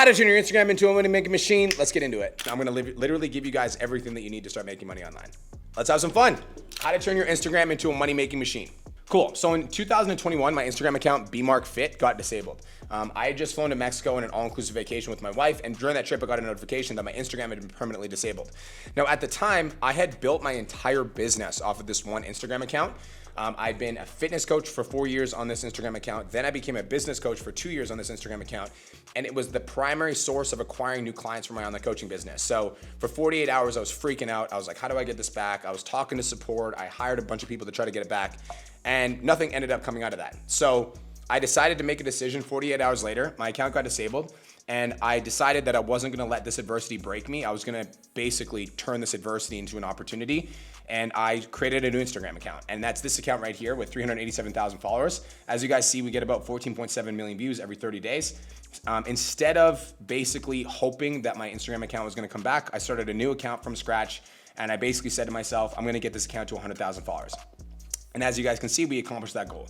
how to turn your Instagram into a money making machine. Let's get into it. I'm gonna literally give you guys everything that you need to start making money online. Let's have some fun. How to turn your Instagram into a money making machine. Cool. So in 2021, my Instagram account, bmarkfit, got disabled. I had just flown to Mexico on an all-inclusive vacation with my wife, and during that trip, I got a notification that my Instagram had been permanently disabled. Now, at the time, I had built my entire business off of this one Instagram account. I'd been a fitness coach for 4 years on this Instagram account. Then I became a business coach for 2 years on this Instagram account. And it was the primary source of acquiring new clients for my online coaching business. So for 48 hours, I was freaking out. I was like, how do I get this back? I was talking to support. I hired a bunch of people to try to get it back. And nothing ended up coming out of that. So I decided to make a decision 48 hours later. My account got disabled. And I decided that I wasn't gonna let this adversity break me. I was gonna basically turn this adversity into an opportunity. And I created a new Instagram account. And that's this account right here with 387,000 followers. As you guys see, we get about 14.7 million views every 30 days. Instead of basically hoping that my Instagram account was gonna come back, I started a new account from scratch. And I basically said to myself, I'm gonna get this account to 100,000 followers. And as you guys can see, we accomplished that goal.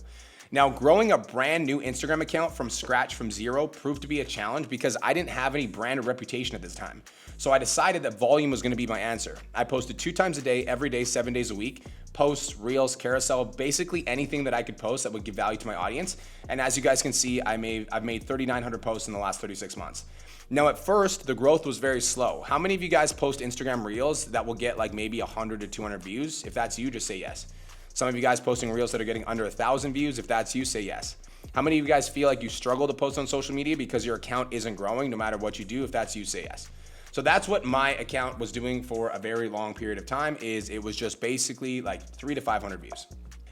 Now, growing a brand new Instagram account from scratch, from zero, proved to be a challenge because I didn't have any brand or reputation at this time. So I decided that volume was gonna be my answer. I posted 2 times a day, every day, 7 days a week, posts, reels, carousel, basically anything that I could post that would give value to my audience. And as you guys can see, I've made 3,900 posts in the last 36 months. Now, at first, the growth was very slow. How many of you guys post Instagram reels that will get like maybe 100 to 200 views? If that's you, just say yes. Some of you guys posting reels that are getting under 1,000 views. If that's you, say yes. How many of you guys feel like you struggle to post on social media because your account isn't growing no matter what you do? If that's you, say yes. So that's what my account was doing for a very long period of time. Is it was just basically like 300 to 500 views.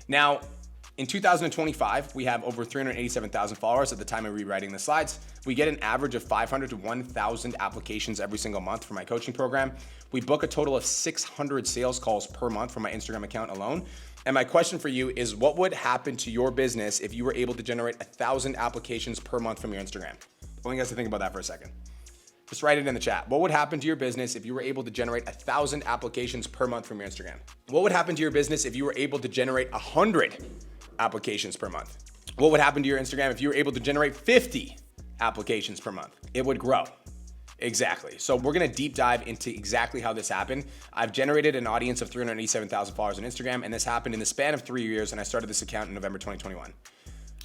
Now, in 2025, we have over 387,000 followers at the time of rewriting the slides. We get an average of 500 to 1,000 applications every single month for my coaching program. We book a total of 600 sales calls per month for my Instagram account alone. And my question for you is, what would happen to your business if you were able to generate 1,000 applications per month from your Instagram? I want you guys to think about that for a second. Just write it in the chat. What would happen to your business if you were able to generate 1,000 applications per month from your Instagram? What would happen to your business if you were able to generate 100 applications per month? What would happen to your Instagram if you were able to generate 50 applications per month? It would grow. Exactly. So we're gonna deep dive into exactly how this happened. I've generated an audience of 387,000 followers on Instagram, and this happened in the span of 3 years, and I started this account in November 2021.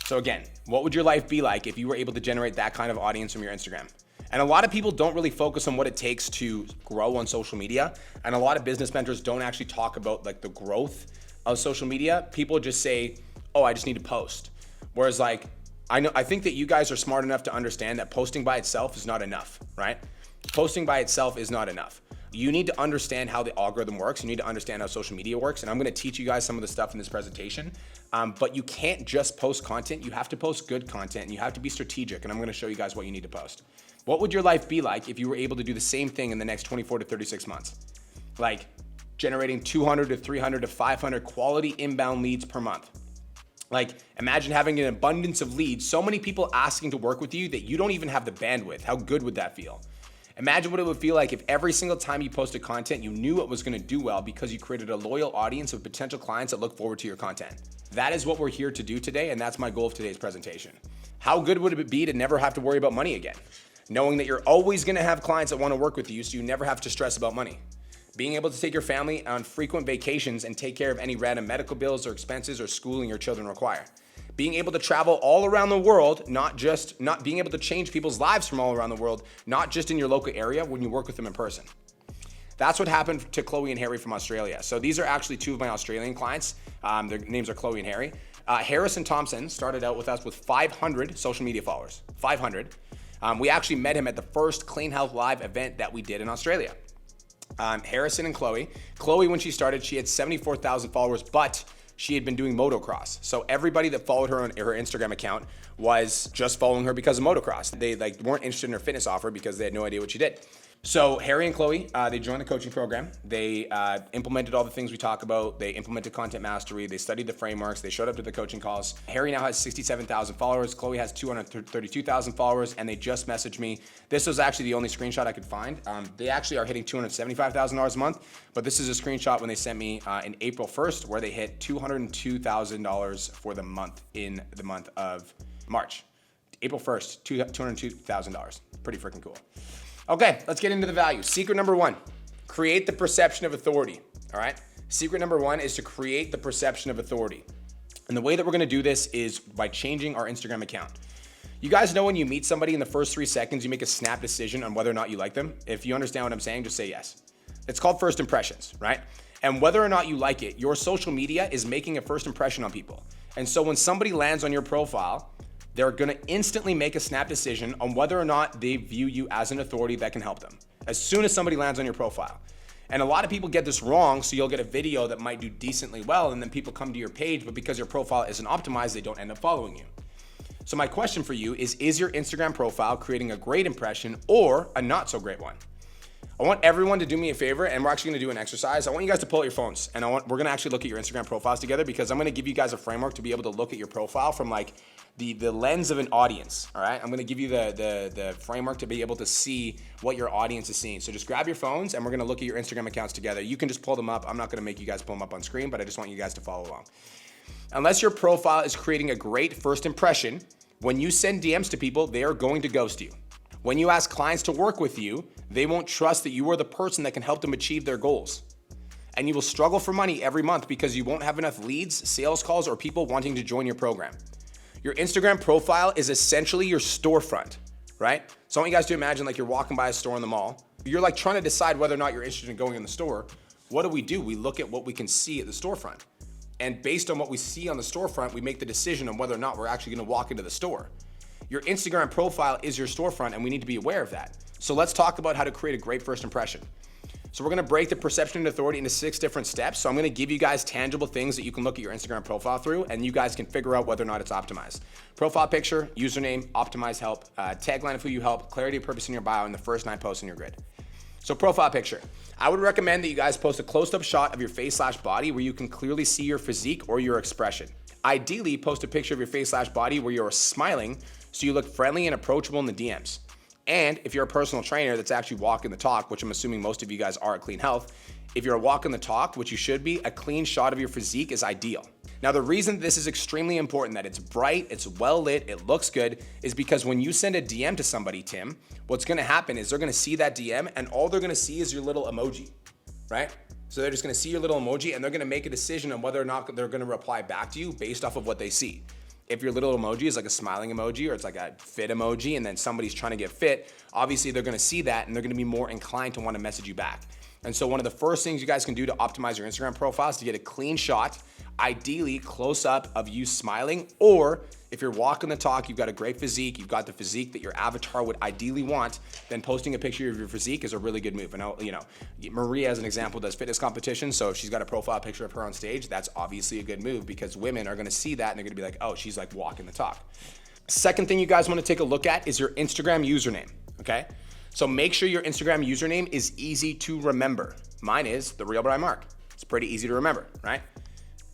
So again, what would your life be like if you were able to generate that kind of audience from your Instagram? And a lot of people don't really focus on what it takes to grow on social media, and a lot of business mentors don't actually talk about like the growth of social media. People just say, oh, I just need to post. Whereas like, I think that you guys are smart enough to understand that posting by itself is not enough, right? Posting by itself is not enough. You need to understand how the algorithm works. You need to understand how social media works. And I'm gonna teach you guys some of the stuff in this presentation. But you can't just post content. You have to post good content, and you have to be strategic. And I'm gonna show you guys what you need to post. What would your life be like if you were able to do the same thing in the next 24 to 36 months? Like generating 200 to 300 to 500 quality inbound leads per month. Like, imagine having an abundance of leads, so many people asking to work with you that you don't even have the bandwidth. How good would that feel? Imagine what it would feel like if every single time you posted content, you knew it was gonna do well because you created a loyal audience of potential clients that look forward to your content. That is what we're here to do today, and that's my goal of today's presentation. How good would it be to never have to worry about money again? Knowing that you're always gonna have clients that wanna work with you, so you never have to stress about money. Being able to take your family on frequent vacations and take care of any random medical bills or expenses or schooling your children require. Being able to travel all around the world, not being able to change people's lives from all around the world, not just in your local area when you work with them in person. That's what happened to Chloe and Harry from Australia. So these are actually 2 of my Australian clients. Their names are Chloe and Harry. Harrison Thompson started out with us with 500 social media followers, 500. We actually met him at the first Clean Health Live event that we did in Australia. Harrison and Chloe. Chloe, when she started, she had 74,000 followers, but she had been doing motocross. So everybody that followed her on her Instagram account was just following her because of motocross. They weren't interested in her fitness offer because they had no idea what she did. So Harry and Chloe, they joined the coaching program. They implemented all the things we talk about. They implemented content mastery. They studied the frameworks. They showed up to the coaching calls. Harry now has 67,000 followers. Chloe has 232,000 followers, and they just messaged me. This was actually the only screenshot I could find. They actually are hitting $275,000 a month, but this is a screenshot when they sent me in April 1st, where they hit $202,000 for the month in the month of March. April 1st, $202,000. Pretty freaking cool. Okay, let's get into the value. Secret number one, create the perception of authority, all right? Secret number one is to create the perception of authority. And the way that we're gonna do this is by changing our Instagram account. You guys know when you meet somebody in the first 3 seconds, you make a snap decision on whether or not you like them. If you understand what I'm saying, just say yes. It's called first impressions, right? And whether or not you like it, your social media is making a first impression on people. And so when somebody lands on your profile, they're gonna instantly make a snap decision on whether or not they view you as an authority that can help them, as soon as somebody lands on your profile. And a lot of people get this wrong, so you'll get a video that might do decently well, and then people come to your page, but because your profile isn't optimized, they don't end up following you. So my question for you is your Instagram profile creating a great impression or a not so great one? I want everyone to do me a favor, and we're actually gonna do an exercise. I want you guys to pull out your phones, and we're gonna actually look at your Instagram profiles together, because I'm gonna give you guys a framework to be able to look at your profile from like the lens of an audience, all right? I'm gonna give you the framework to be able to see what your audience is seeing. So just grab your phones, and we're gonna look at your Instagram accounts together. You can just pull them up. I'm not gonna make you guys pull them up on screen, but I just want you guys to follow along. Unless your profile is creating a great first impression, when you send DMs to people, they are going to ghost you. When you ask clients to work with you, they won't trust that you are the person that can help them achieve their goals. And you will struggle for money every month because you won't have enough leads, sales calls, or people wanting to join your program. Your Instagram profile is essentially your storefront, right? So I want you guys to imagine like you're walking by a store in the mall. You're like trying to decide whether or not you're interested in going in the store. What do? We look at what we can see at the storefront. And based on what we see on the storefront, we make the decision on whether or not we're actually gonna walk into the store. Your Instagram profile is your storefront, and we need to be aware of that. So let's talk about how to create a great first impression. So we're gonna break the perception and authority into 6 different steps. So I'm gonna give you guys tangible things that you can look at your Instagram profile through, and you guys can figure out whether or not it's optimized. Profile picture, username, optimized help, tagline of who you help, clarity of purpose in your bio, and the first 9 posts in your grid. So profile picture. I would recommend that you guys post a close-up shot of your face/body where you can clearly see your physique or your expression. Ideally, post a picture of your face/body where you're smiling so you look friendly and approachable in the DMs. And if you're a personal trainer that's actually walking the talk, which I'm assuming most of you guys are at Clean Health, if you're walking the talk, which you should be, a clean shot of your physique is ideal. Now, the reason this is extremely important, that it's bright, it's well lit, it looks good, is because when you send a DM to somebody, Tim, what's gonna happen is they're gonna see that DM and all they're gonna see is your little emoji, right? So they're just gonna see your little emoji and they're gonna make a decision on whether or not they're gonna reply back to you based off of what they see. If your little emoji is like a smiling emoji or it's like a fit emoji and then somebody's trying to get fit, obviously they're gonna see that and they're gonna be more inclined to wanna message you back. And so one of the first things you guys can do to optimize your Instagram profile is to get a clean shot, ideally close up of you smiling, or if you're walking the talk, you've got a great physique, you've got the physique that your avatar would ideally want, then posting a picture of your physique is a really good move. And Maria, as an example, does fitness competitions, so if she's got a profile picture of her on stage, that's obviously a good move because women are gonna see that and they're gonna be like, oh, she's like walking the talk. Second thing you guys wanna take a look at is your Instagram username, okay? So make sure your Instagram username is easy to remember. Mine is The Real Brian Mark. It's pretty easy to remember, right?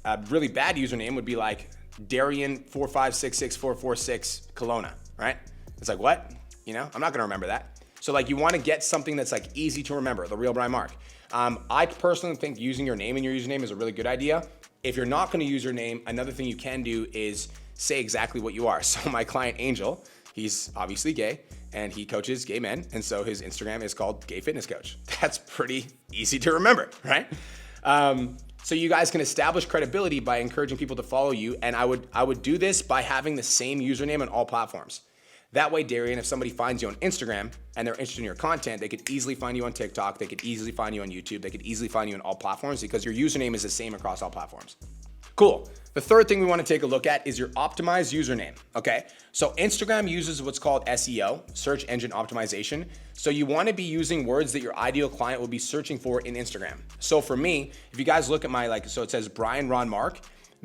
A really bad username would be like Darian4566446 Kelowna, right? It's like, what? I'm not gonna remember that. So like you wanna get something that's like easy to remember, The Real Brian Mark. I personally think using your name in your username is a really good idea. If you're not gonna use your name, another thing you can do is say exactly what you are. So my client Angel, he's obviously gay and he coaches gay men. And so his Instagram is called Gay Fitness Coach. That's pretty easy to remember, right? So you guys can establish credibility by encouraging people to follow you. And I would do this by having the same username on all platforms. That way, Darian, if somebody finds you on Instagram and they're interested in your content, they could easily find you on TikTok, they could easily find you on YouTube, they could easily find you on all platforms because your username is the same across all platforms. Cool. The third thing we want to take a look at is your optimized username, okay? So Instagram uses what's called SEO, search engine optimization. So you want to be using words that your ideal client will be searching for in Instagram. So for me, if you guys look at my, so it says Brian Ron Mark,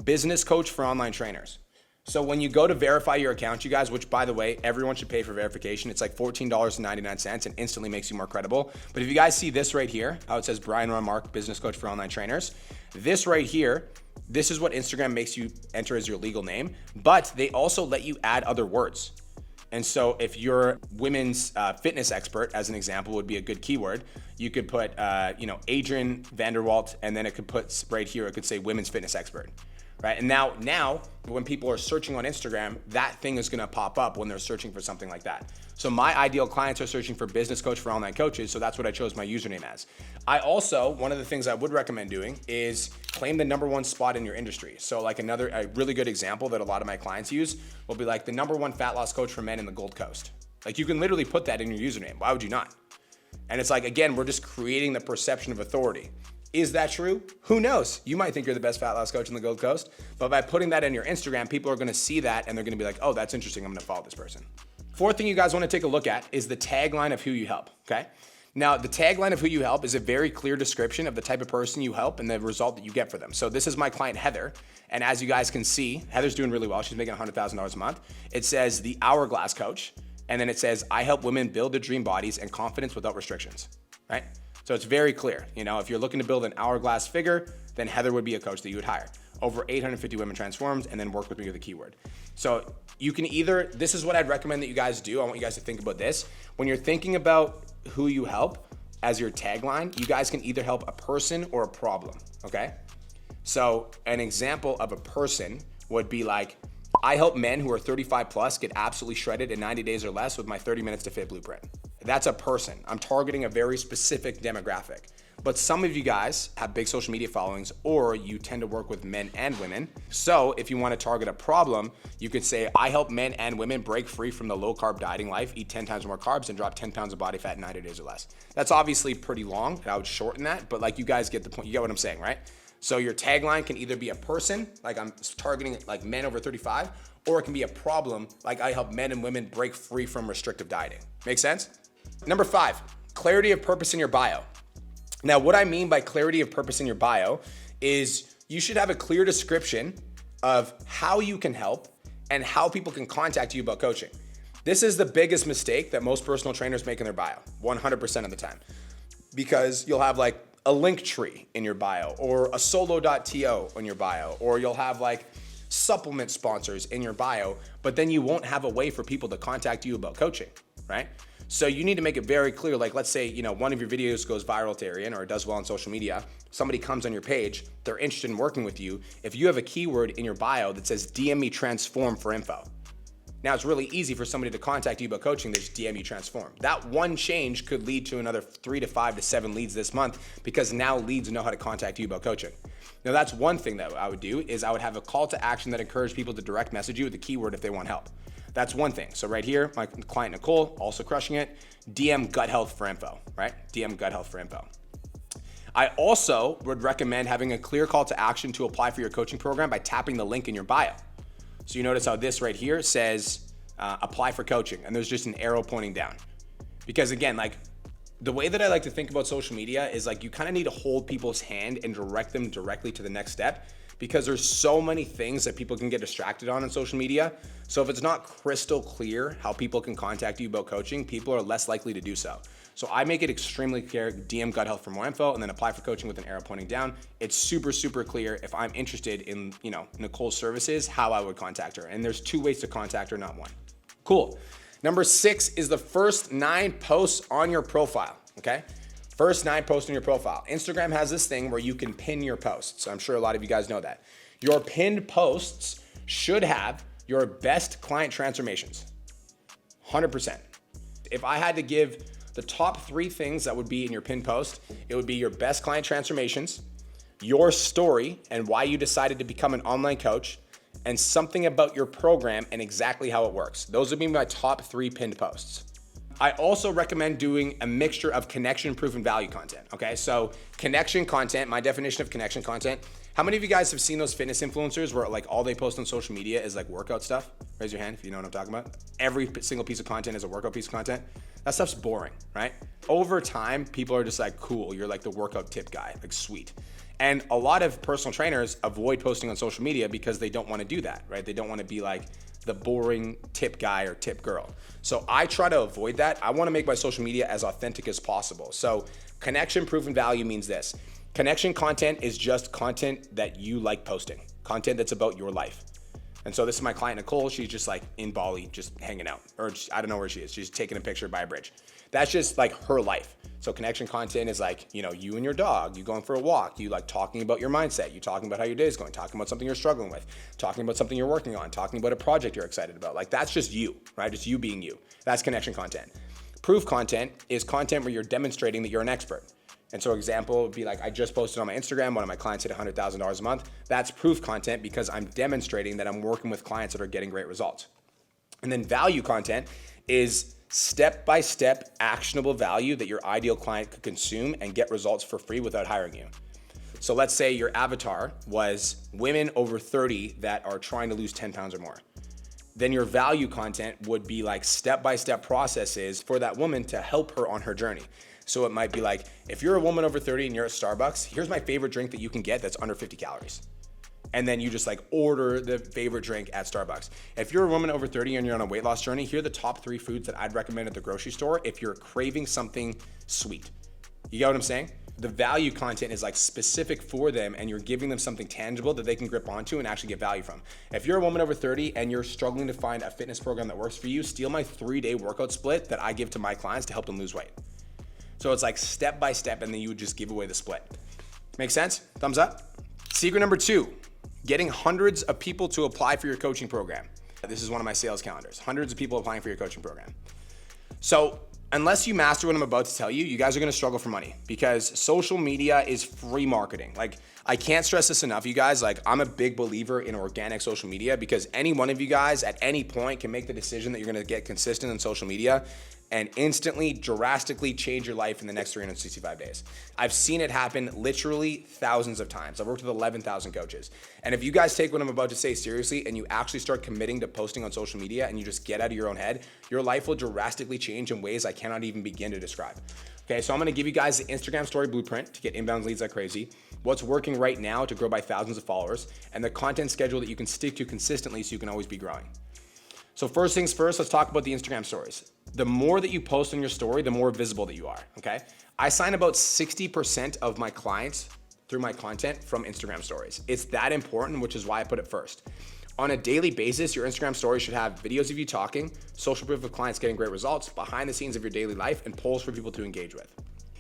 business coach for online trainers. So when you go to verify your account, you guys, which by the way, everyone should pay for verification. It's like $14.99 and instantly makes you more credible. But if you guys see this right here, how it says Brian Ron Mark, business coach for online trainers, this right here, this is what Instagram makes you enter as your legal name, but they also let you add other words. And so if you're women's fitness expert, as an example, would be a good keyword. You could put, Adrian Vanderwalt, and then it could put right here, it could say women's fitness expert, right? And now when people are searching on Instagram, that thing is gonna pop up when they're searching for something like that. So my ideal clients are searching for business coach for online coaches. So that's what I chose my username as. I also, one of the things I would recommend doing is claim the #1 spot in your industry. So like a really good example that a lot of my clients use will be like the #1 fat loss coach for men in the Gold Coast. Like you can literally put that in your username. Why would you not? And it's like, again, we're just creating the perception of authority. Is that true? Who knows? You might think you're the best fat loss coach in the Gold Coast, but by putting that in your Instagram, people are gonna see that and they're gonna be like, oh, that's interesting, I'm gonna follow this person. Fourth thing you guys wanna take a look at is the tagline of who you help, okay? Now, the tagline of who you help is a very clear description of the type of person you help and the result that you get for them. So this is my client, Heather. And as you guys can see, Heather's doing really well. She's making $100,000 a month. It says the Hourglass Coach. And then it says, I help women build their dream bodies and confidence without restrictions, right? So it's very clear. You know, if you're looking to build an hourglass figure, then Heather would be a coach that you would hire. Over 850 women transformed, and then work with me with a keyword. So you can either, this is what I'd recommend that you guys do. I want you guys to think about this. When you're thinking about who you help as your tagline, you guys can either help a person or a problem, okay? So an example of a person would be like, I help men who are 35 plus get absolutely shredded in 90 days or less with my 30 minutes to fit blueprint. That's a person. I'm targeting a very specific demographic. But some of you guys have big social media followings, or you tend to work with men and women. So if you want to target a problem, you could say, I help men and women break free from the low carb dieting life, eat 10 times more carbs, and drop 10 pounds of body fat in 90 days or less. That's obviously pretty long, and I would shorten that, but like you guys get the point. You get what I'm saying, right? So your tagline can either be a person, like I'm targeting like men over 35, or it can be a problem, like I help men and women break free from restrictive dieting. Make sense? Number 5, clarity of purpose in your bio. Now, what I mean by clarity of purpose in your bio is you should have a clear description of how you can help and how people can contact you about coaching. This is the biggest mistake that most personal trainers make in their bio, 100% of the time, because you'll have like a link tree in your bio or a solo.to in your bio, or you'll have like supplement sponsors in your bio, but then you won't have a way for people to contact you about coaching, right? So you need to make it very clear. Like, let's say, you know, one of your videos goes viral to Arian, or it does well on social media. Somebody comes on your page, they're interested in working with you. If you have a keyword in your bio that says DM me transform for info, now it's really easy for somebody to contact you about coaching. They just DM you transform. That one change could lead to another 3 to 5 to 7 leads this month, because now leads know how to contact you about coaching. Now that's one thing that I would do, is I would have a call to action that encouraged people to direct message you with the keyword if they want help. That's one thing. So right here, my client Nicole, also crushing it. DM gut health for info, right? DM gut health for info. I also would recommend having a clear call to action to apply for your coaching program by tapping the link in your bio. So you notice how this right here says apply for coaching, and there's just an arrow pointing down. Because again, like the way that I like to think about social media is like you kind of need to hold people's hand and direct them directly to the next step, because there's so many things that people can get distracted on social media. So if it's not crystal clear how people can contact you about coaching, people are less likely to do so. So I make it extremely clear, DM gut health for more info, and then apply for coaching with an arrow pointing down. It's super, super clear if I'm interested in, you know, Nicole's services, how I would contact her. And there's 2 ways to contact her, not 1. Cool. Number 6 is the first 9 posts on your profile, okay? First 9 posts on your profile. Instagram has this thing where you can pin your posts. I'm sure a lot of you guys know that. Your pinned posts should have your best client transformations, 100%. If I had to give the top 3 things that would be in your pinned post, it would be your best client transformations, your story and why you decided to become an online coach, and something about your program and exactly how it works. Those would be my top 3 pinned posts. I also recommend doing a mixture of connection, proof, and value content, okay? So connection content, my definition of connection content, how many of you guys have seen those fitness influencers where like all they post on social media is like workout stuff? Raise your hand if you know what I'm talking about. Every single piece of content is a workout piece of content. That stuff's boring, right? Over time, people are just like, cool, you're like the workout tip guy, like sweet. And a lot of personal trainers avoid posting on social media because they don't want to do that, right? They don't want to be like the boring tip guy or tip girl. So I try to avoid that. I want to make my social media as authentic as possible. So connection, proof, and value means this. Connection content is just content that you like posting, content that's about your life. And so this is my client, Nicole. She's just like in Bali, just hanging out, or just, I don't know where she is. She's taking a picture by a bridge. That's just like her life. So connection content is like, you know, you and your dog, you going for a walk, you like talking about your mindset, you talking about how your day is going, talking about something you're struggling with, talking about something you're working on, talking about a project you're excited about. Like that's just you, right? Just you being you. That's connection content. Proof content is content where you're demonstrating that you're an expert. And so example would be like, I just posted on my Instagram, one of my clients hit $100,000 a month. That's proof content because I'm demonstrating that I'm working with clients that are getting great results. And then value content is step-by-step actionable value that your ideal client could consume and get results for free without hiring you. So let's say your avatar was women over 30 that are trying to lose 10 pounds or more. Then your value content would be like step-by-step processes for that woman to help her on her journey. So it might be like, if you're a woman over 30 and you're at Starbucks, here's my favorite drink that you can get that's under 50 calories. And then you just like order the favorite drink at Starbucks. If you're a woman over 30 and you're on a weight loss journey, here are the top 3 foods that I'd recommend at the grocery store if you're craving something sweet. You get what I'm saying? The value content is like specific for them and you're giving them something tangible that they can grip onto and actually get value from. If you're a woman over 30 and you're struggling to find a fitness program that works for you, steal my 3-day workout split that I give to my clients to help them lose weight. So it's like step by step and then you would just give away the split. Make sense? Thumbs up? Secret number 2, getting hundreds of people to apply for your coaching program. This is one of my sales calendars, hundreds of people applying for your coaching program. So unless you master what I'm about to tell you, you guys are gonna struggle for money because social media is free marketing. Like I can't stress this enough, you guys. Like I'm a big believer in organic social media because any one of you guys at any point can make the decision that you're gonna get consistent on social media and instantly, drastically change your life in the next 365 days. I've seen it happen literally thousands of times. I've worked with 11,000 coaches. And if you guys take what I'm about to say seriously and you actually start committing to posting on social media and you just get out of your own head, your life will drastically change in ways I cannot even begin to describe. Okay, so I'm gonna give you guys the Instagram story blueprint to get inbound leads like crazy, what's working right now to grow by thousands of followers, and the content schedule that you can stick to consistently so you can always be growing. So first things first, let's talk about the Instagram stories. The more that you post on your story, the more visible that you are, okay? I sign about 60% of my clients through my content from Instagram stories. It's that important, which is why I put it first. On a daily basis, your Instagram story should have videos of you talking, social proof of clients getting great results, behind the scenes of your daily life, and polls for people to engage with.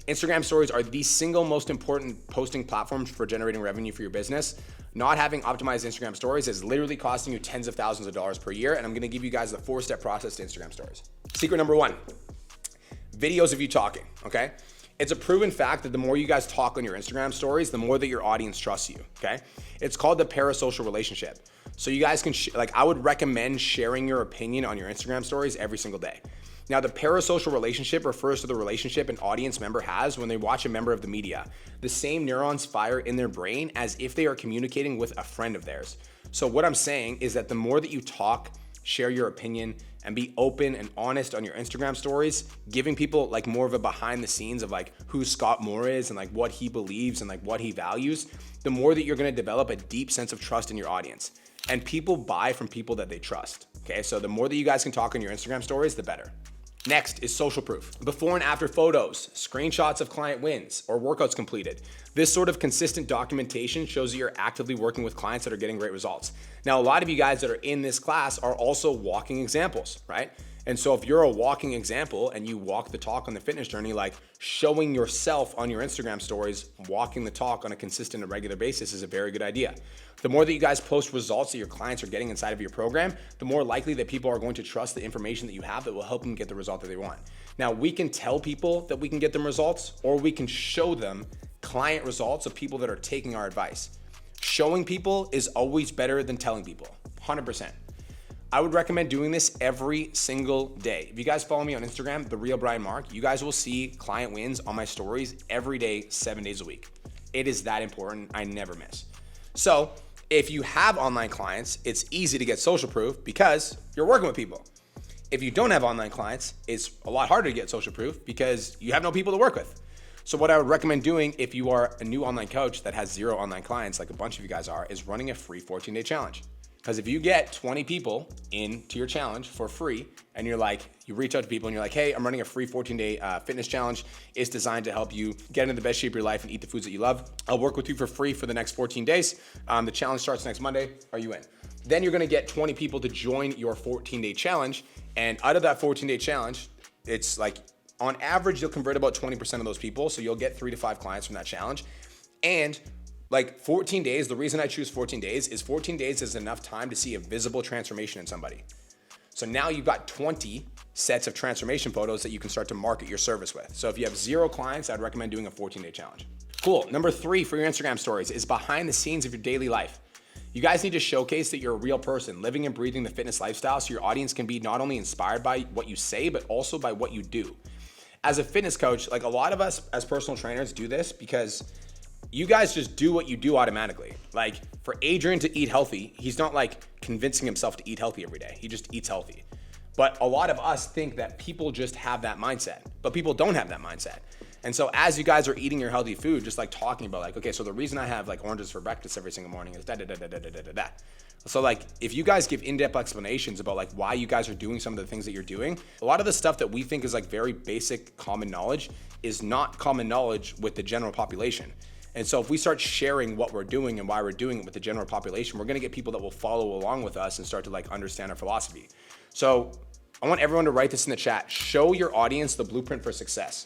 Instagram stories are the single most important posting platforms for generating revenue for your business. Not having optimized Instagram stories is literally costing you tens of thousands of dollars per year, and I'm gonna give you guys the 4-step process to Instagram stories. Secret number 1, videos of you talking, okay? It's a proven fact that the more you guys talk on your Instagram stories, the more that your audience trusts you, okay? It's called the parasocial relationship. So you guys can, I would recommend sharing your opinion on your Instagram stories every single day. Now, the parasocial relationship refers to the relationship an audience member has when they watch a member of the media. The same neurons fire in their brain as if they are communicating with a friend of theirs. So what I'm saying is that the more that you talk, share your opinion, and be open and honest on your Instagram stories, giving people like more of a behind the scenes of like who Scott Moore is and like what he believes and like what he values, the more that you're gonna develop a deep sense of trust in your audience. And people buy from people that they trust, okay? So the more that you guys can talk on your Instagram stories, the better. Next is social proof. Before and after photos, screenshots of client wins or workouts completed. This sort of consistent documentation shows that you're actively working with clients that are getting great results. Now, a lot of you guys that are in this class are also walking examples, right? And so if you're a walking example and you walk the talk on the fitness journey, like showing yourself on your Instagram stories, walking the talk on a consistent and regular basis is a very good idea. The more that you guys post results that your clients are getting inside of your program, the more likely that people are going to trust the information that you have that will help them get the result that they want. Now, we can tell people that we can get them results, or we can show them client results of people that are taking our advice. Showing people is always better than telling people, 100%. I would recommend doing this every single day. If you guys follow me on Instagram, The Real Brian Mark, you guys will see client wins on my stories every day, 7 days a week. It is that important. I never miss. So if you have online clients, it's easy to get social proof because you're working with people. If you don't have online clients, it's a lot harder to get social proof because you have no people to work with. So what I would recommend doing if you are a new online coach that has 0 online clients, like a bunch of you guys are, is running a free 14-day challenge. Because if you get 20 people into your challenge for free, and you're like, you reach out to people and you're like, hey, I'm running a free 14-day fitness challenge. It's designed to help you get into the best shape of your life and eat the foods that you love. I'll work with you for free for the next 14 days. The challenge starts next Monday. Are you in? Then you're gonna get 20 people to join your 14-day challenge. And out of that 14-day challenge, it's like On average, you'll convert about 20% of those people. So you'll get 3 to 5 clients from that challenge. And like 14 days, the reason I choose 14 days is 14 days is enough time to see a visible transformation in somebody. So now you've got 20 sets of transformation photos that you can start to market your service with. So if you have 0 clients, I'd recommend doing a 14-day challenge. Cool. Number 3 for your Instagram stories is behind the scenes of your daily life. You guys need to showcase that you're a real person living and breathing the fitness lifestyle so your audience can be not only inspired by what you say, but also by what you do. As a fitness coach, like a lot of us as personal trainers do this because you guys just do what you do automatically. Like for Adrian to eat healthy, he's not like convincing himself to eat healthy every day. He just eats healthy. But a lot of us think that people just have that mindset, but people don't have that mindset. And so as you guys are eating your healthy food, just like talking about like, okay, so the reason I have like oranges for breakfast every single morning is da da da da da da da da. So like if you guys give in-depth explanations about like why you guys are doing some of the things that you're doing, a lot of the stuff that we think is like very basic common knowledge is not common knowledge with the general population. And so if we start sharing what we're doing and why we're doing it with the general population, we're gonna get people that will follow along with us and start to like understand our philosophy. So I want everyone to write this in the chat. Show your audience the blueprint for success.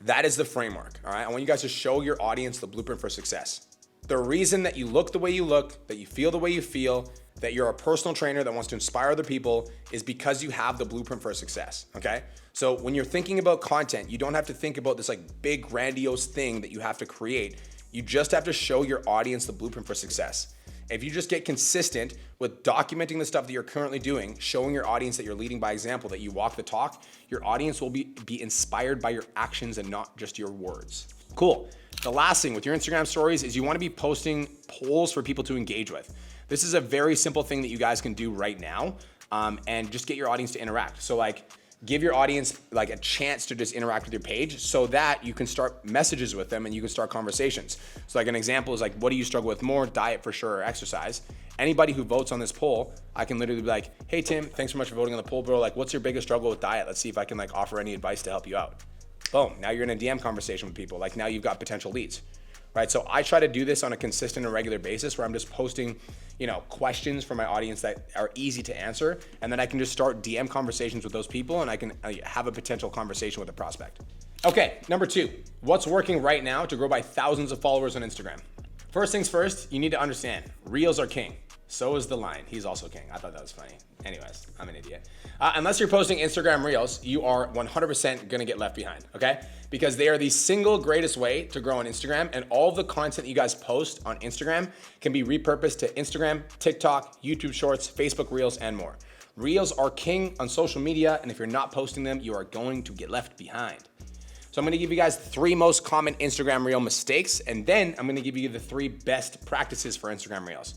That is the framework, all right? I want you guys to show your audience the blueprint for success. The reason that you look the way you look, that you feel the way you feel, that you're a personal trainer that wants to inspire other people is because you have the blueprint for success, okay? So when you're thinking about content, you don't have to think about this like big grandiose thing that you have to create. You just have to show your audience the blueprint for success. If you just get consistent with documenting the stuff that you're currently doing, showing your audience that you're leading by example, that you walk the talk, your audience will be inspired by your actions and not just your words. Cool. The last thing with your Instagram stories is you want to be posting polls for people to engage with. This is a very simple thing that you guys can do right now and just get your audience to interact. So like give your audience like a chance to just interact with your page so that you can start messages with them and you can start conversations. So like an example is like, what do you struggle with more, diet for sure or exercise? Anybody who votes on this poll, I can literally be like, hey Tim, thanks so much for voting on the poll, bro. Like what's your biggest struggle with diet? Let's see if I can like offer any advice to help you out. Boom, now you're in a DM conversation with people. Like now you've got potential leads, right? So I try to do this on a consistent and regular basis where I'm just posting, questions for my audience that are easy to answer. And then I can just start DM conversations with those people and I can have a potential conversation with a prospect. Okay, number 2, what's working right now to grow by thousands of followers on Instagram? First things first, you need to understand, reels are king. So is the line. He's also king. I thought that was funny. Anyways, I'm an idiot. Unless you're posting Instagram reels, you are 100% gonna get left behind, okay? Because they are the single greatest way to grow on Instagram, and all of the content you guys post on Instagram can be repurposed to Instagram, TikTok, YouTube Shorts, Facebook Reels, and more. Reels are king on social media, and if you're not posting them, you are going to get left behind. So I'm gonna give you guys 3 most common Instagram reel mistakes, and then I'm gonna give you the 3 best practices for Instagram reels.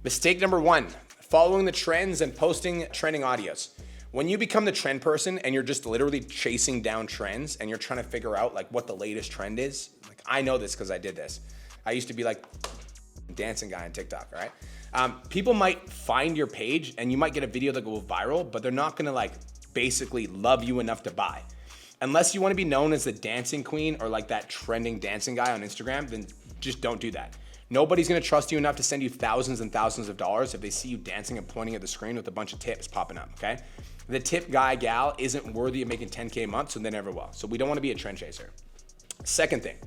Mistake number 1, following the trends and posting trending audios. When you become the trend person and you're just literally chasing down trends and you're trying to figure out like what the latest trend is, like I know this because I did this. I used to be like dancing guy on TikTok, right? People might find your page and you might get a video that goes viral, but they're not gonna like basically love you enough to buy. Unless you wanna be known as the dancing queen or like that trending dancing guy on Instagram, then just don't do that. Nobody's gonna trust you enough to send you thousands and thousands of dollars if they see you dancing and pointing at the screen with a bunch of tips popping up, okay? The tip guy, gal isn't worthy of making 10K a month, so they never will. So we don't wanna be a trend chaser. Second thing,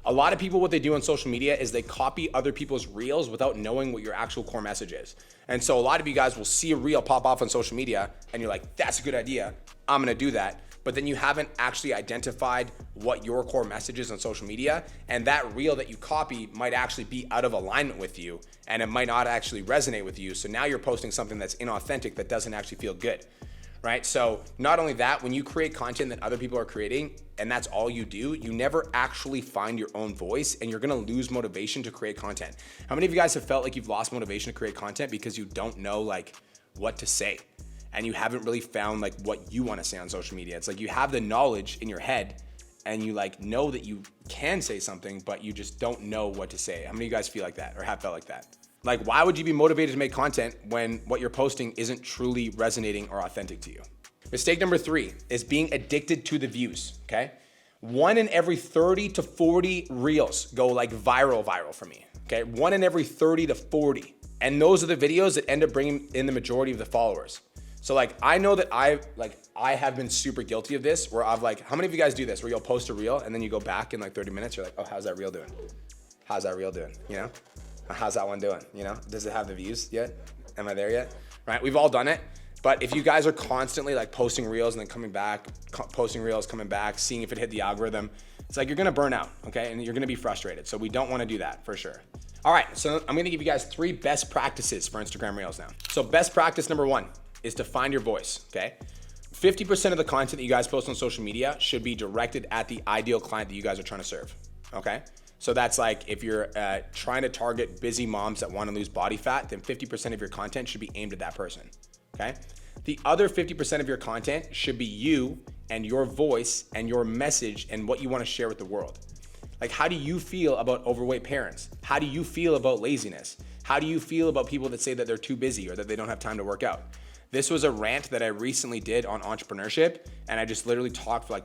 a lot of people, what they do on social media is they copy other people's reels without knowing what your actual core message is. And so a lot of you guys will see a reel pop off on social media and you're like, that's a good idea, I'm gonna do that. But then you haven't actually identified what your core message is on social media, and that reel that you copy might actually be out of alignment with you, and it might not actually resonate with you. So now you're posting something that's inauthentic that doesn't actually feel good, right? So not only that, when you create content that other people are creating, and that's all you do, you never actually find your own voice, and you're gonna lose motivation to create content. How many of you guys have felt like you've lost motivation to create content because you don't know like what to say? And you haven't really found like what you want to say on social media. It's like you have the knowledge in your head and you like know that you can say something, but you just don't know what to say. How many of you guys feel like that or have felt like that? Like, why would you be motivated to make content when what you're posting isn't truly resonating or authentic to you? Mistake number 3 is being addicted to the views, okay? 1 in every 30 to 40 reels go like viral for me, okay? 1 in every 30 to 40. And those are the videos that end up bringing in the majority of the followers. So like, I know that I have been super guilty of this where I've like, how many of you guys do this where you'll post a reel and then you go back in like 30 minutes, you're like, oh, how's that reel doing? How's that reel doing? You know, how's that one doing? You know, does it have the views yet? Am I there yet? Right, we've all done it. But if you guys are constantly like posting reels and then coming back, posting reels, coming back, seeing if it hit the algorithm, it's like you're gonna burn out, okay? And you're gonna be frustrated. So we don't wanna do that for sure. All right, so I'm gonna give you guys 3 best practices for Instagram Reels now. So best practice number 1 is to find your voice, okay? 50% of the content that you guys post on social media should be directed at the ideal client that you guys are trying to serve, okay? So that's like if you're trying to target busy moms that wanna lose body fat, then 50% of your content should be aimed at that person, okay? The other 50% of your content should be you and your voice and your message and what you wanna share with the world. Like, how do you feel about overweight parents? How do you feel about laziness? How do you feel about people that say that they're too busy or that they don't have time to work out? This was a rant that I recently did on entrepreneurship, and I just literally talked for like,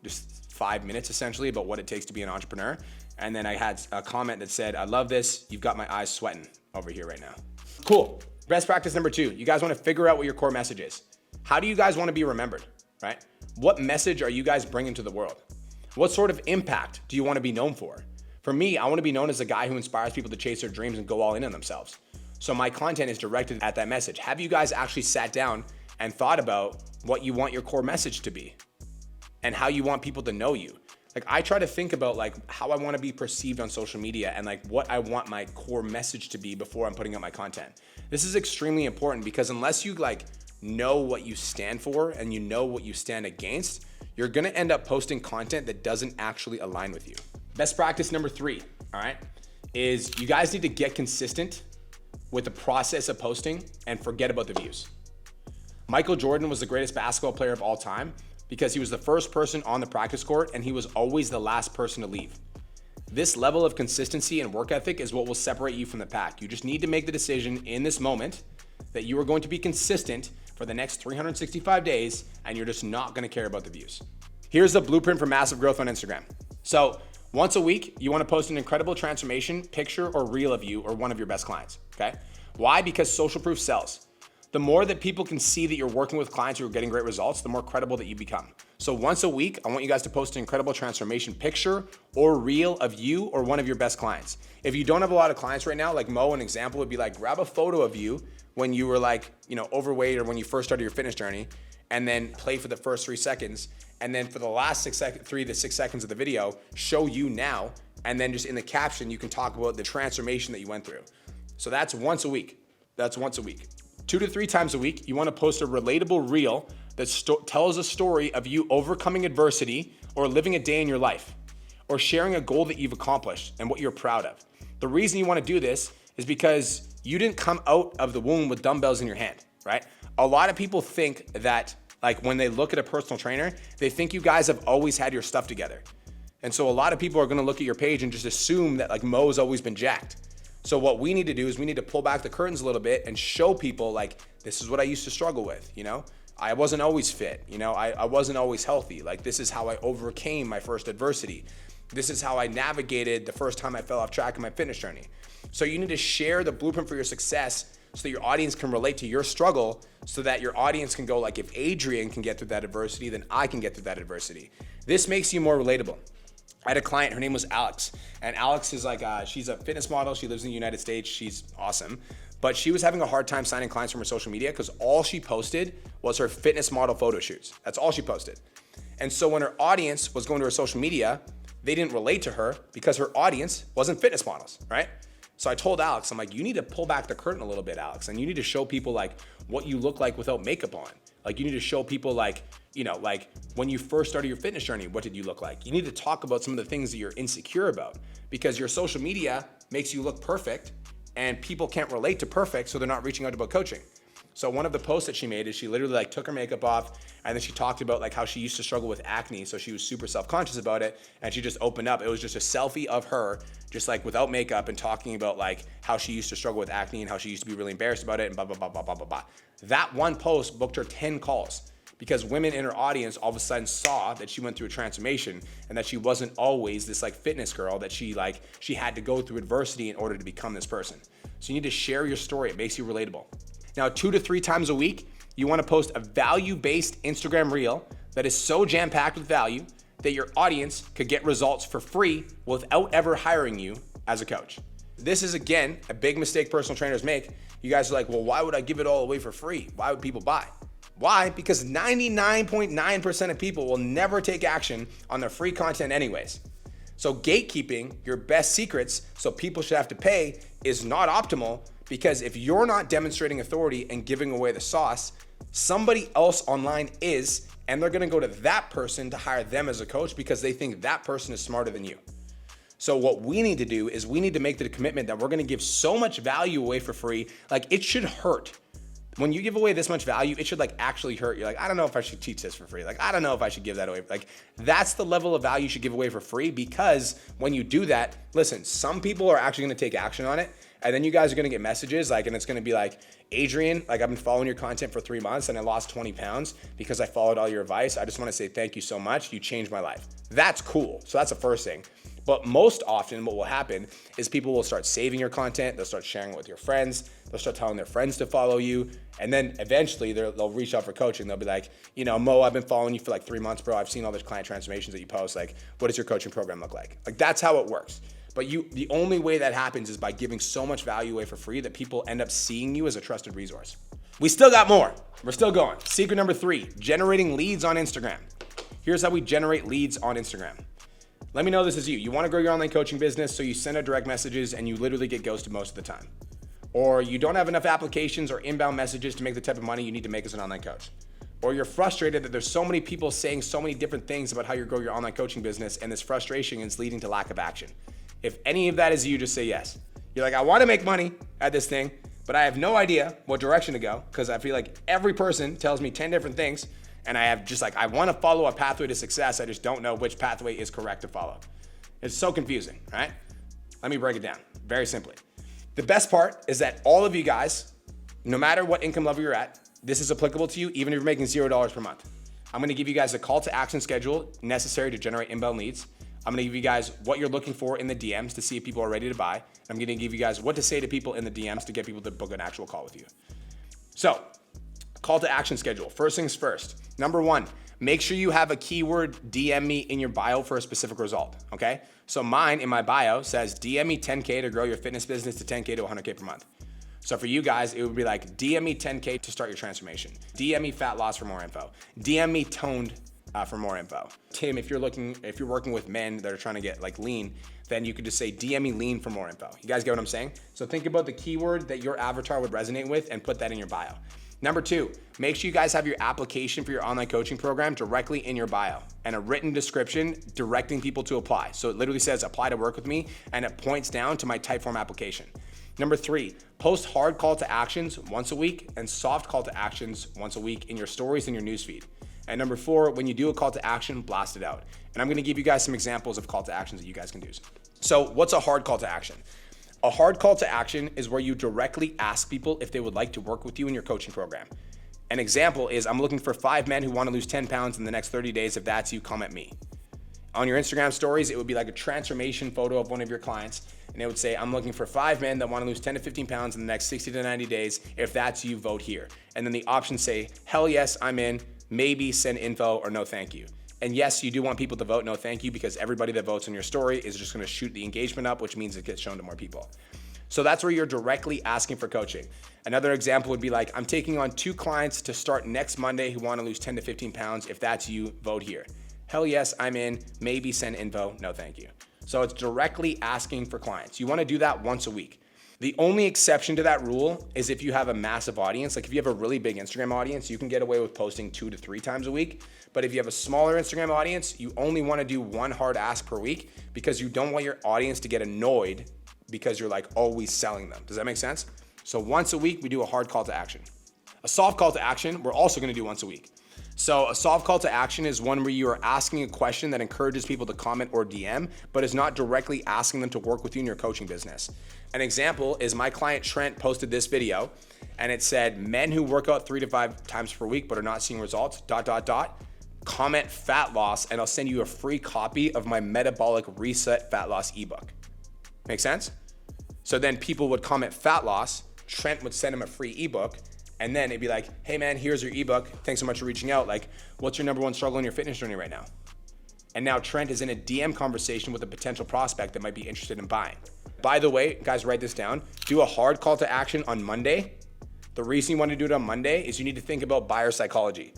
just 5 minutes essentially about what it takes to be an entrepreneur. And then I had a comment that said, I love this. You've got my eyes sweating over here right now. Cool. Best practice number 2, you guys want to figure out what your core message is. How do you guys want to be remembered, right? What message are you guys bringing to the world? What sort of impact do you want to be known for? For me, I want to be known as a guy who inspires people to chase their dreams and go all in on themselves. So my content is directed at that message. Have you guys actually sat down and thought about what you want your core message to be and how you want people to know you? Like, I try to think about like how I want to be perceived on social media and like what I want my core message to be before I'm putting out my content. This is extremely important because unless you like know what you stand for and you know what you stand against, you're gonna end up posting content that doesn't actually align with you. Best practice number 3, all right, is you guys need to get consistent with the process of posting and forget about the views. Michael Jordan was the greatest basketball player of all time because he was the first person on the practice court and he was always the last person to leave. This level of consistency and work ethic is what will separate you from the pack. You just need to make the decision in this moment that you are going to be consistent for the next 365 days and you're just not gonna care about the views. Here's the blueprint for massive growth on Instagram. So once a week, you wanna post an incredible transformation picture or reel of you or one of your best clients, okay? Why? Because social proof sells. The more that people can see that you're working with clients who are getting great results, the more credible that you become. So once a week, I want you guys to post an incredible transformation picture or reel of you or one of your best clients. If you don't have a lot of clients right now, like Mo, an example would be like, grab a photo of you when you were like, overweight or when you first started your fitness journey, and then play for the first 3 seconds. And then for the last 3 to 6 seconds of the video, show you now. And then just in the caption, you can talk about the transformation that you went through. So that's once a week. That's once a week. 2 to 3 times a week, you wanna post a relatable reel that tells a story of you overcoming adversity or living a day in your life or sharing a goal that you've accomplished and what you're proud of. The reason you wanna do this is because you didn't come out of the womb with dumbbells in your hand, right? A lot of people think that like when they look at a personal trainer, they think you guys have always had your stuff together. And so a lot of people are gonna look at your page and just assume that like Mo's always been jacked. So what we need to do is we need to pull back the curtains a little bit and show people like, this is what I used to struggle with, I wasn't always fit, I wasn't always healthy. Like, this is how I overcame my first adversity. This is how I navigated the first time I fell off track in my fitness journey. So you need to share the blueprint for your success so that your audience can relate to your struggle, so that your audience can go like, if Adrian can get through that adversity, then I can get through that adversity. This makes you more relatable. I had a client, her name was Alex, and Alex is like, she's a fitness model. She lives in the United States. She's awesome. But she was having a hard time signing clients from her social media because all she posted was her fitness model photo shoots. That's all she posted. And so when her audience was going to her social media, they didn't relate to her because her audience wasn't fitness models, right? So I told Alex, I'm like, you need to pull back the curtain a little bit, Alex, and you need to show people like what you look like without makeup on. Like, you need to show people like, like when you first started your fitness journey, what did you look like? You need to talk about some of the things that you're insecure about because your social media makes you look perfect and people can't relate to perfect, so they're not reaching out about coaching. So one of the posts that she made is she literally like took her makeup off and then she talked about like how she used to struggle with acne. So she was super self-conscious about it and she just opened up. It was just a selfie of her just like without makeup and talking about like how she used to struggle with acne and how she used to be really embarrassed about it and blah, blah, blah, blah, blah, blah, blah. That one post booked her 10 calls because women in her audience all of a sudden saw that she went through a transformation and that she wasn't always this like fitness girl, that she had to go through adversity in order to become this person. So you need to share your story. It makes you relatable. Now, 2 to 3 times a week, You want to post a value-based Instagram reel that is so jam-packed with value that your audience could get results for free without ever hiring you as a coach. This is, again, a big mistake personal trainers make. You guys are like, well, why would I give it all away for free? Why would people buy? Why? Because 99.9% of people will never take action on their free content anyways. So gatekeeping your best secrets so people should have to pay is not optimal, because if you're not demonstrating authority and giving away the sauce, somebody else online is, and they're gonna go to that person to hire them as a coach because they think that person is smarter than you. So what we need to do is we need to make the commitment that we're gonna give so much value away for free, like it should hurt. When you give away this much value, it should like actually hurt. You're like, I don't know if I should teach this for free. Like, I don't know if I should give that away. Like, that's the level of value you should give away for free, because when you do that, listen, some people are actually gonna take action on it. And then you guys are gonna get messages like, and it's gonna be like, Adrian, like I've been following your content for 3 months and I lost 20 pounds because I followed all your advice. I just wanna say thank you so much. You changed my life. That's cool. So that's the first thing. But most often what will happen is people will start saving your content. They'll start sharing it with your friends. They'll start telling their friends to follow you. And then eventually they'll reach out for coaching. They'll be like, you know, Mo, I've been following you for like 3 months, bro. I've seen all those client transformations that you post. Like, what does your coaching program look like? Like, that's how it works. But the only way that happens is by giving so much value away for free that people end up seeing you as a trusted resource. We still got more. We're still going. Secret number 3, generating leads on Instagram. Here's how we generate leads on Instagram. Let me know this is you. You want to grow your online coaching business, so you send out direct messages and you literally get ghosted most of the time. Or you don't have enough applications or inbound messages to make the type of money you need to make as an online coach. Or you're frustrated that there's so many people saying so many different things about how you grow your online coaching business, and this frustration is leading to lack of action. If any of that is you, just say yes. You're like, I want to make money at this thing, but I have no idea what direction to go because I feel like every person tells me 10 different things. And I have just like, I want to follow a pathway to success. I just don't know which pathway is correct to follow. It's so confusing, right? Let me break it down very simply. The best part is that all of you guys, no matter what income level you're at, this is applicable to you even if you're making $0 per month. I'm going to give you guys a call to action schedule necessary to generate inbound leads. I'm going to give you guys what you're looking for in the DMs to see if people are ready to buy. I'm going to give you guys what to say to people in the DMs to get people to book an actual call with you. So, call to action schedule. First things first. Number 1, make sure you have a keyword DM me in your bio for a specific result, okay? So mine in my bio says DM me 10K to grow your fitness business to 10K to 100K per month. So for you guys, it would be like DM me 10K to start your transformation. DM me fat loss for more info. DM me toned for more info. Tim, if you're working with men that are trying to get like lean, then you could just say DM me lean for more info. You guys get what I'm saying? So think about the keyword that your avatar would resonate with and put that in your bio. Number 2, make sure you guys have your application for your online coaching program directly in your bio and a written description directing people to apply. So it literally says apply to work with me, and it points down to my Typeform application. Number 3, post hard call to actions once a week and soft call to actions once a week in your stories and your newsfeed. And number 4, when you do a call to action, blast it out. And I'm gonna give you guys some examples of call to actions that you guys can do. So what's a hard call to action? A hard call to action is where you directly ask people if they would like to work with you in your coaching program. An example is, I'm looking for 5 men who want to lose 10 pounds in the next 30 days. If that's you, comment me. On your Instagram stories, it would be like a transformation photo of one of your clients. And it would say, I'm looking for 5 men that want to lose 10 to 15 pounds in the next 60 to 90 days. If that's you, vote here. And then the options say, hell yes, I'm in, maybe send info, or no thank you. And yes, you do want people to vote no thank you, because everybody that votes on your story is just going to shoot the engagement up, which means it gets shown to more people. So that's where you're directly asking for coaching. Another example would be like, I'm taking on 2 clients to start next Monday who want to lose 10 to 15 pounds. If that's you, vote here. Hell yes, I'm in, maybe send info, no thank you. So it's directly asking for clients. You want to do that once a week. The only exception to that rule is if you have a massive audience. Like if you have a really big Instagram audience, you can get away with posting 2 to 3 times a week. But if you have a smaller Instagram audience, you only want to do 1 hard ask per week, because you don't want your audience to get annoyed because you're like always selling them. Does that make sense? So once a week, we do a hard call to action. A soft call to action, we're also going to do once a week. So a soft call to action is one where you are asking a question that encourages people to comment or DM, but is not directly asking them to work with you in your coaching business. An example is my client Trent posted this video, and it said, men who work out 3 to 5 times per week but are not seeing results, ... comment fat loss, and I'll send you a free copy of my metabolic reset fat loss ebook. Make sense? So then people would comment fat loss, Trent would send him a free ebook, And then it'd be like, hey man, here's your ebook. Thanks so much for reaching out. Like, what's your number one struggle in your fitness journey right now? And now Trent is in a DM conversation with a potential prospect that might be interested in buying. By the way, guys, write this down. Do a hard call to action on Monday. The reason you want to do it on Monday is you need to think about buyer psychology.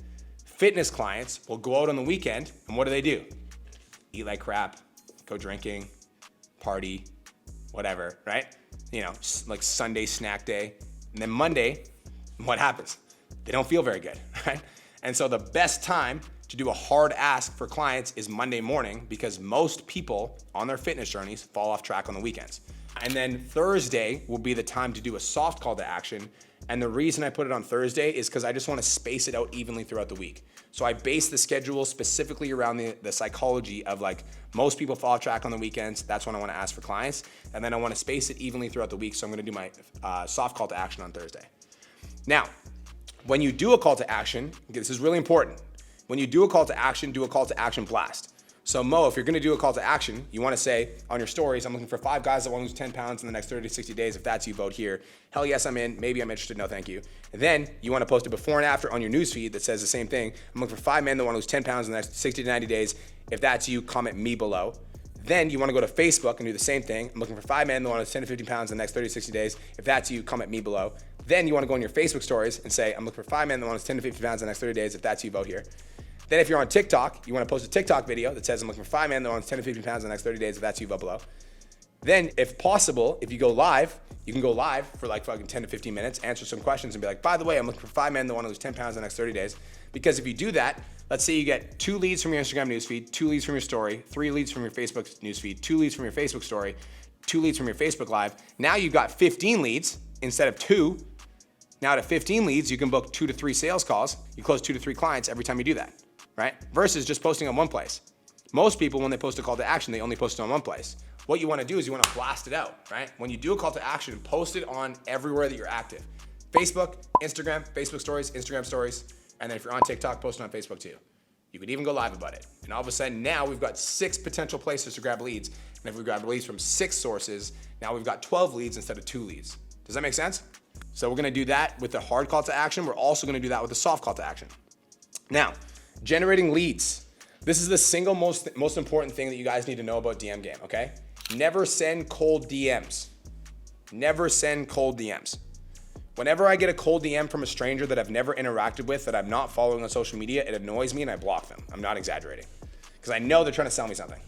Fitness clients will go out on the weekend, and what do? Eat like crap, go drinking, party, whatever, right? You know, like Sunday snack day. And then Monday, what happens? They don't feel very good, right? And so the best time to do a hard ask for clients is Monday morning, because most people on their fitness journeys fall off track on the weekends. And then Thursday will be the time to do a soft call to action. And the reason I put it on Thursday is because I just want to space it out evenly throughout the week. So I base the schedule specifically around the psychology of like, most people fall off track on the weekends. That's when I want to ask for clients. And then I want to space it evenly throughout the week. So I'm going to do my soft call to action on Thursday. Now, when you do a call to action, this is really important. When you do a call to action, do a call to action blast. So Mo, if you're gonna do a call to action, you wanna say on your stories, I'm looking for 5 guys that wanna lose 10 pounds in the next 30 to 60 days. If that's you, vote here. Hell yes, I'm in. Maybe I'm interested. No, thank you. And then you wanna post a before and after on your newsfeed that says the same thing. I'm looking for 5 men that wanna lose 10 pounds in the next 60 to 90 days. If that's you, comment me below. Then you wanna go to Facebook and do the same thing. I'm looking for 5 men that wanna lose 10 to 50 pounds in the next 30 to 60 days. If that's you, comment me below. Then you wanna go on your Facebook stories and say, I'm looking for 5 men that wanna lose 10 to 50 pounds in the next 30 days. If that's you, vote here. Then if you're on TikTok, you want to post a TikTok video that says, I'm looking for 5 men that want 10 to 15 pounds in the next 30 days. If that's you, vote below. Then if possible, if you go live, you can go live for like fucking 10 to 15 minutes, answer some questions and be like, by the way, I'm looking for 5 men that want to lose 10 pounds in the next 30 days. Because if you do that, let's say you get 2 leads from your Instagram newsfeed, 2 leads from your story, 3 leads from your Facebook newsfeed, 2 leads from your Facebook story, 2 leads from your Facebook live. Now you've got 15 leads instead of 2. Now to 15 leads, you can book 2 to 3 sales calls. You close 2 to 3 clients every time you do that. Right? Versus just posting on one place. Most people, when they post a call to action, they only post it on one place. What you want to do is you want to blast it out, right? When you do a call to action, post it on everywhere that you're active. Facebook, Instagram, Facebook stories, Instagram stories, and then if you're on TikTok, post it on Facebook too. You could even go live about it. And all of a sudden now we've got 6 potential places to grab leads. And if we grab leads from 6 sources, now we've got 12 leads instead of 2 leads. Does that make sense? So we're going to do that with the hard call to action. We're also going to do that with the soft call to action. Now, generating leads. This is the single most important thing that you guys need to know about DM game, okay? Never send cold DMs. Never send cold DMs. Whenever I get a cold DM from a stranger that I've never interacted with, that I'm not following on social media, it annoys me and I block them. I'm not exaggerating. Because I know they're trying to sell me something.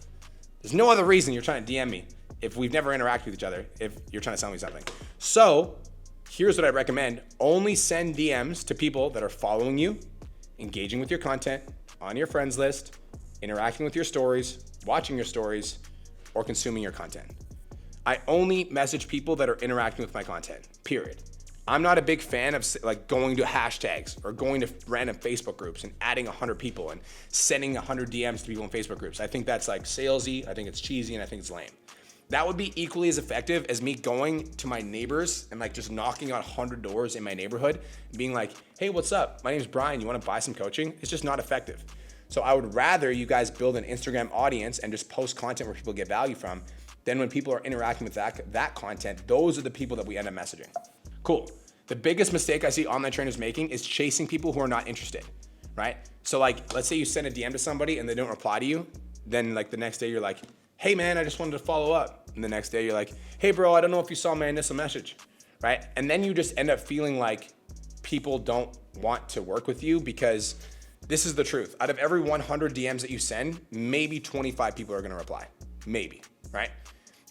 There's no other reason you're trying to DM me if we've never interacted with each other, if you're trying to sell me something. So here's what I recommend. Only send DMs to people that are following you, engaging with your content, on your friends list, interacting with your stories, watching your stories, or consuming your content. I only message people that are interacting with my content, period. I'm not a big fan of like going to hashtags or going to random Facebook groups and adding 100 people and sending 100 DMs to people in Facebook groups. I think that's like salesy, I think it's cheesy, and I think it's lame. That would be equally as effective as me going to my neighbors and like just knocking on 100 doors in my neighborhood and being like, hey, what's up? My name's Brian. You want to buy some coaching? It's just not effective. So I would rather you guys build an Instagram audience and just post content where people get value from. Then when people are interacting with that content, those are the people that we end up messaging. Cool. The biggest mistake I see online trainers making is chasing people who are not interested, right? So like, let's say you send a DM to somebody and they don't reply to you. Then like the next day you're like, hey man, I just wanted to follow up. And the next day you're like, hey bro, I don't know if you saw my initial message, right? And then you just end up feeling like people don't want to work with you, because this is the truth. Out of every 100 DMs that you send, maybe 25 people are gonna reply, maybe, right?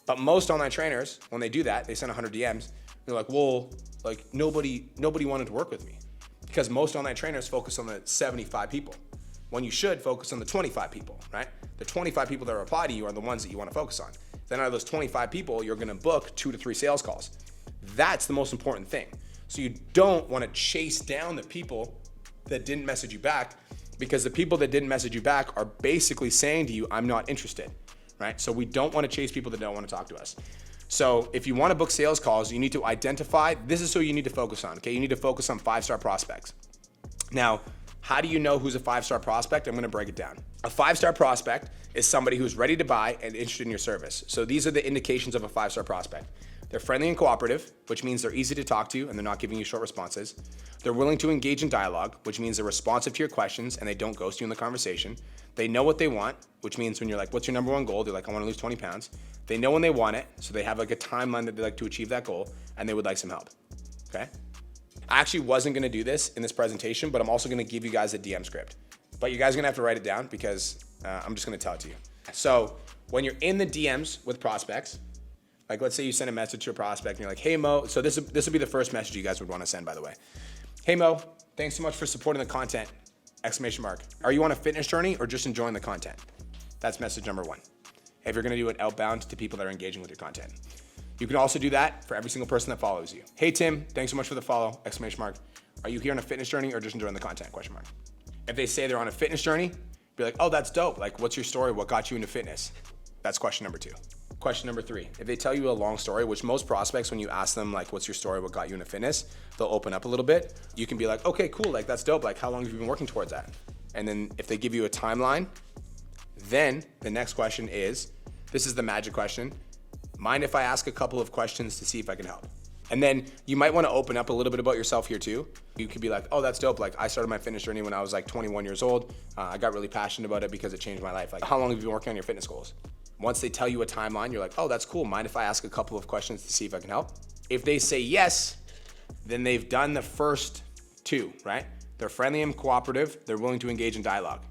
But most online trainers, when they do that, they send 100 DMs, they're like, well, like nobody wanted to work with me, because most online trainers focus on the 75 people. When you should focus on the 25 people, right? The 25 people that reply to you are the ones that you want to focus on. Then out of those 25 people, you're going to book 2 to 3 sales calls. That's the most important thing. So you don't want to chase down the people that didn't message you back, because the people that didn't message you back are basically saying to you, I'm not interested, right? So we don't want to chase people that don't want to talk to us. So if you want to book sales calls, you need to identify, this is who you need to focus on, okay? You need to focus on 5-star prospects. Now, how do you know who's a 5-star prospect? I'm gonna break it down. A 5-star prospect is somebody who's ready to buy and interested in your service. So these are the indications of a 5-star prospect. They're friendly and cooperative, which means they're easy to talk to and they're not giving you short responses. They're willing to engage in dialogue, which means they're responsive to your questions and they don't ghost you in the conversation. They know what they want, which means when you're like, what's your number one goal? They're like, I want to lose 20 pounds. They know when they want it, so they have like a timeline that they like to achieve that goal, and they would like some help, okay? I actually wasn't gonna do this in this presentation, but I'm also gonna give you guys a DM script. But you guys are gonna have to write it down because I'm just gonna tell it to you. So when you're in the DMs with prospects, like let's say you send a message to a prospect and you're like, hey Mo, so this will be the first message you guys would wanna send, by the way. Hey Mo, thanks so much for supporting the content, exclamation mark. Are you on a fitness journey or just enjoying the content? That's message number one. If you're gonna do it outbound to people that are engaging with your content. You can also do that for every single person that follows you. Hey Tim, thanks so much for the follow, exclamation mark. Are you here on a fitness journey or just enjoying the content, question mark. If they say they're on a fitness journey, be like, oh, that's dope. Like, what's your story? What got you into fitness? That's question number 2. Question number 3, if they tell you a long story, which most prospects, when you ask them, like, what's your story? What got you into fitness? They'll open up a little bit. You can be like, okay, cool. Like, that's dope. Like, how long have you been working towards that? And then if they give you a timeline, then the next question is, this is the magic question. Mind if I ask a couple of questions to see if I can help? And then you might want to open up a little bit about yourself here too. You could be like, oh, that's dope. Like I started my fitness journey when I was like 21 years old. I got really passionate about it because it changed my life. Like how long have you been working on your fitness goals? Once they tell you a timeline, you're like, oh, that's cool. Mind if I ask a couple of questions to see if I can help? If they say yes, then they've done the first 2, right? They're friendly and cooperative. They're willing to engage in dialogue.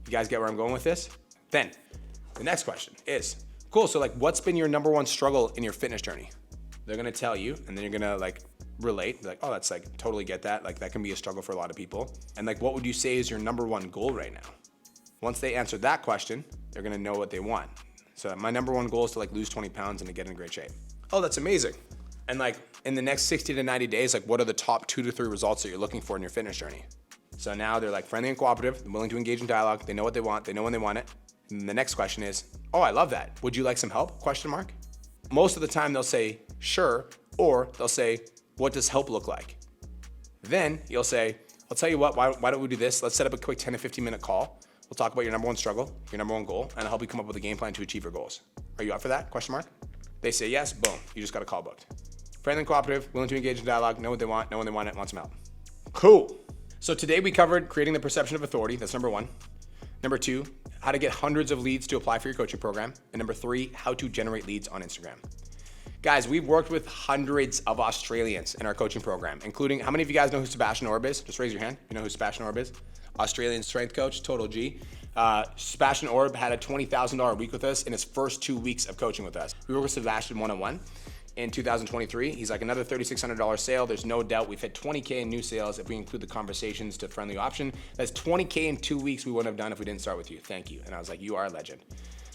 You guys get where I'm going with this? Then the next question is, cool, so like what's been your number one struggle in your fitness journey? They're gonna tell you, and then you're gonna like relate, be like, oh, that's like, totally get that. Like that can be a struggle for a lot of people. And like, what would you say is your number one goal right now? Once they answer that question, they're gonna know what they want. So my number one goal is to like lose 20 pounds and to get in great shape. Oh, that's amazing. And like in the next 60 to 90 days, like what are the top 2 to 3 results that you're looking for in your fitness journey? So now they're like friendly and cooperative, willing to engage in dialogue. They know what they want. They know when they want it. And the next question is, oh, I love that. Would you like some help? Question mark. Most of the time they'll say, sure, or they'll say, what does help look like? Then you'll say, I'll tell you what, why don't we do this? Let's set up a quick 10 to 15 minute call. We'll talk about your number one struggle, your number one goal, and I'll help you come up with a game plan to achieve your goals. Are you up for that? Question mark. They say yes, boom, you just got a call booked. Friendly and cooperative, willing to engage in dialogue, know what they want, know when they want it, want some help. Cool. So today we covered creating the perception of authority. That's number 1. Number 2, how to get hundreds of leads to apply for your coaching program. And number 3, how to generate leads on Instagram. Guys, we've worked with hundreds of Australians in our coaching program, including, how many of you guys know who Sebastian Orb is? Just raise your hand. You know who Sebastian Orb is? Australian strength coach, total G. Sebastian Orb had a $20,000 week with us in his first 2 weeks of coaching with us. We worked with Sebastian one-on-one in 2023. He's like another $3,600 sale. There's no doubt we've hit 20K in new sales if we include the conversations to friendly option. That's 20K in 2 weeks we wouldn't have done if we didn't start with you. Thank you. And I was like, you are a legend.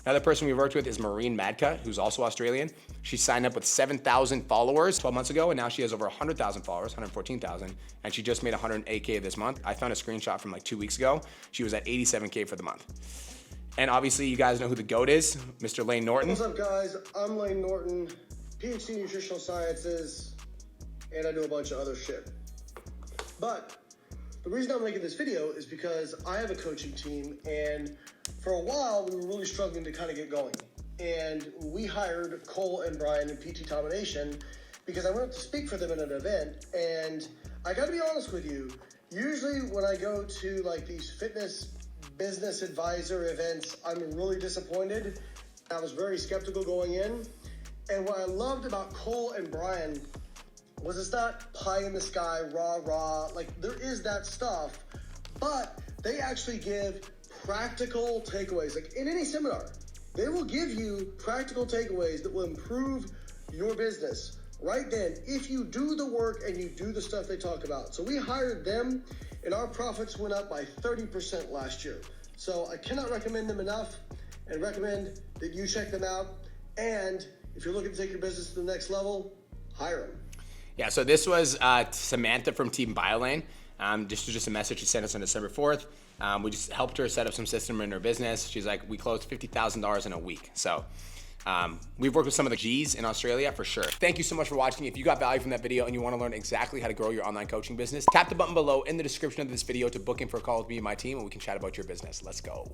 Another person we worked with is Maureen Madka, who's also Australian. She signed up with 7,000 followers 12 months ago, and now she has over 100,000 followers, 114,000, and she just made 108K this month. I found a screenshot from like 2 weeks ago. She was at 87K for the month. And obviously you guys know who the GOAT is, Mr. Lane Norton. What's up guys, I'm Lane Norton, PhD in Nutritional Sciences, and I do a bunch of other shit. But the reason I'm making this video is because I have a coaching team, and for a while we were really struggling to kind of get going. And we hired Cole and Brian in PT Domination because I went to speak for them at an event. And I gotta be honest with you, usually when I go to like these fitness business advisor events, I'm really disappointed. I was very skeptical going in. And what I loved about Cole and Brian was it's not pie in the sky, rah, like there is that stuff, but they actually give practical takeaways. Like in any seminar, they will give you practical takeaways that will improve your business right then if you do the work and you do the stuff they talk about. So we hired them and our profits went up by 30% last year. So I cannot recommend them enough and recommend that you check them out. And if you're looking to take your business to the next level, hire them. Yeah, so this was Samantha from Team BioLane. This was just a message she sent us on December 4th. We just helped her set up some system in her business. She's like, we closed $50,000 in a week. So we've worked with some of the G's in Australia for sure. Thank you so much for watching. If you got value from that video and you want to learn exactly how to grow your online coaching business, tap the button below in the description of this video to book in for a call with me and my team, and we can chat about your business. Let's go.